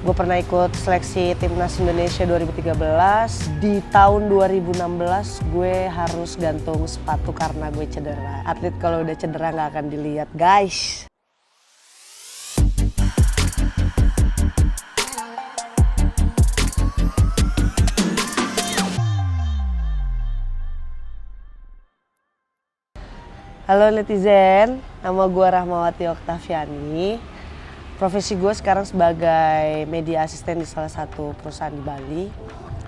Gue pernah ikut seleksi Timnas Indonesia 2013. Di tahun 2016 gue harus gantung sepatu karena gue cedera. Atlet kalau udah cedera nggak akan dilihat, guys. Halo netizen, nama gue Rahmawati Oktaviani. Profesi gue sekarang sebagai media asisten di salah satu perusahaan di Bali.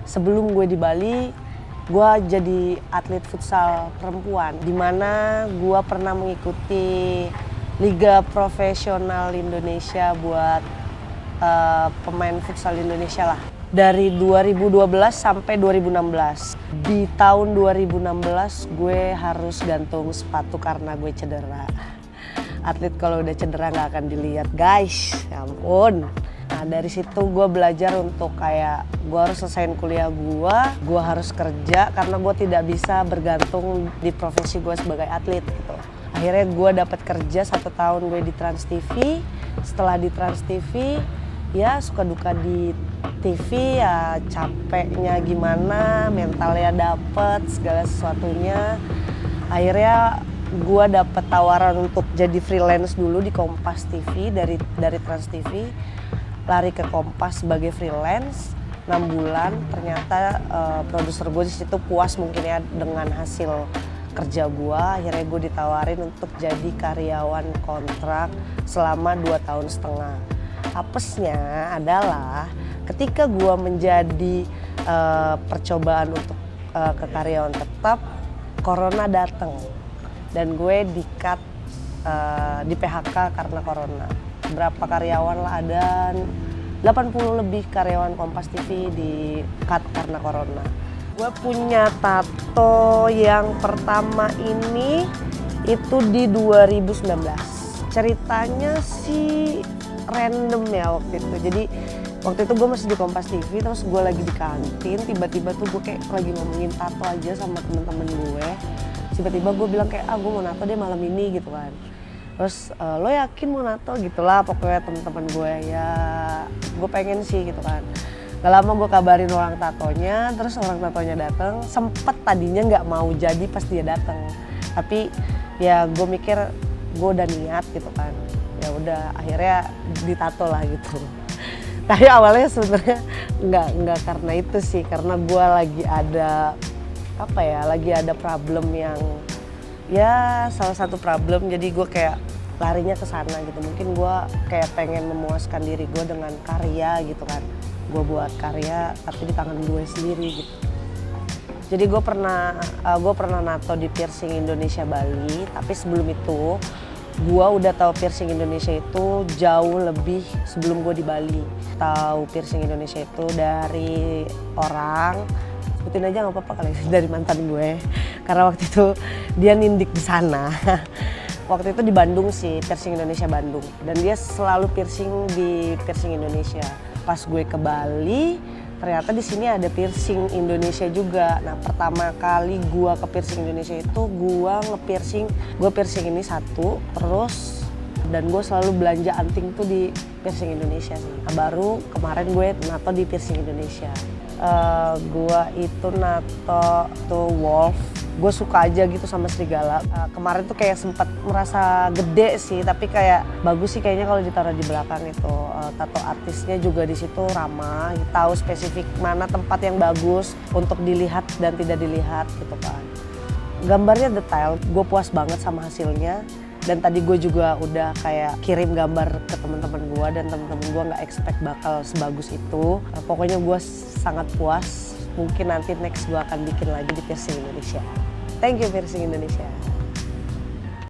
Sebelum gue di Bali, gue jadi atlet futsal perempuan, di mana gue pernah mengikuti Liga Profesional Indonesia buat pemain futsal Indonesia lah. Dari 2012 sampai 2016. Di tahun 2016 gue harus gantung sepatu karena gue cedera. Atlet kalau udah cedera nggak akan dilihat, guys. Ya ampun. Nah dari situ gue belajar untuk kayak gue harus selesaiin kuliah gue harus kerja karena gue tidak bisa bergantung di profesi gue sebagai atlet gitu. Akhirnya gue dapat kerja 1 tahun gue di Trans TV. Setelah di Trans TV, ya suka duka di TV, ya capeknya gimana, mentalnya dapet, segala sesuatunya. Akhirnya gue dapet tawaran untuk jadi freelance dulu di Kompas TV dari Trans TV, lari ke Kompas sebagai freelance 6 bulan. Ternyata produser gue di situ puas mungkin ya dengan hasil kerja gue. Akhirnya gue ditawarin untuk jadi karyawan kontrak selama 2,5 tahun. Apesnya adalah ketika gue menjadi percobaan untuk ke karyawan tetap, corona datang dan gue di-cut, di PHK karena corona. Berapa karyawan lah, ada 80 lebih karyawan Kompas TV di-cut karena corona. Gue punya tato yang pertama ini itu di 2019. Ceritanya sih random ya waktu itu. Jadi waktu itu gue masih di Kompas TV, terus gue lagi di kantin, tiba-tiba tuh gue kayak lagi ngomongin tato aja sama temen-temen gue. Tiba-tiba gue bilang kayak, gue mau nato deh malam ini gitu kan. Terus lo yakin mau nato gitulah pokoknya temen-temen gue. Ya gue pengen sih gitu kan. Gak lama gue kabarin orang tatonya, terus orang tatonya datang. Sempet tadinya nggak mau jadi pas dia datang, tapi ya gue mikir gue udah niat gitu kan. Ya udah akhirnya ditato lah gitu. Tapi awalnya sebenarnya nggak karena itu sih, karena gue lagi ada lagi ada problem yang ya salah satu problem, jadi gue kayak larinya ke sana gitu. Mungkin gue kayak pengen memuaskan diri gue dengan karya gitu kan. Gue buat karya tapi di tangan gue sendiri gitu. Jadi gue pernah nato di Piercing Indonesia Bali, tapi sebelum itu gue udah tahu Piercing Indonesia itu jauh lebih sebelum gue di Bali. Tahu Piercing Indonesia itu dari orang, sebutin aja nggak apa-apa kali, dari mantan gue, karena waktu itu dia nindik di sana. Waktu itu di Bandung sih, Piercing Indonesia Bandung, dan dia selalu piercing di Piercing Indonesia. Pas gue ke Bali, ternyata di sini ada Piercing Indonesia juga. Nah pertama kali gue ke Piercing Indonesia itu gue piercing ini satu, terus dan gue selalu belanja anting tuh di Piercing Indonesia sih. Nah, baru kemarin gue nato di Piercing Indonesia. Gue itu nato tuh wolf. Gue suka aja gitu sama serigala. Kemarin tuh kayak sempat merasa gede sih, tapi kayak bagus sih kayaknya kalau ditaruh di belakang itu. Tato artisnya juga di situ ramah, tahu spesifik mana tempat yang bagus untuk dilihat dan tidak dilihat gitu kan. Gambarnya detail, gue puas banget sama hasilnya. Dan tadi gue juga udah kayak kirim gambar ke teman-teman gue, dan teman-teman gue nggak expect bakal sebagus itu. Pokoknya gue sangat puas. Mungkin nanti next gue akan bikin lagi di Piercing Indonesia. Thank you Piercing Indonesia.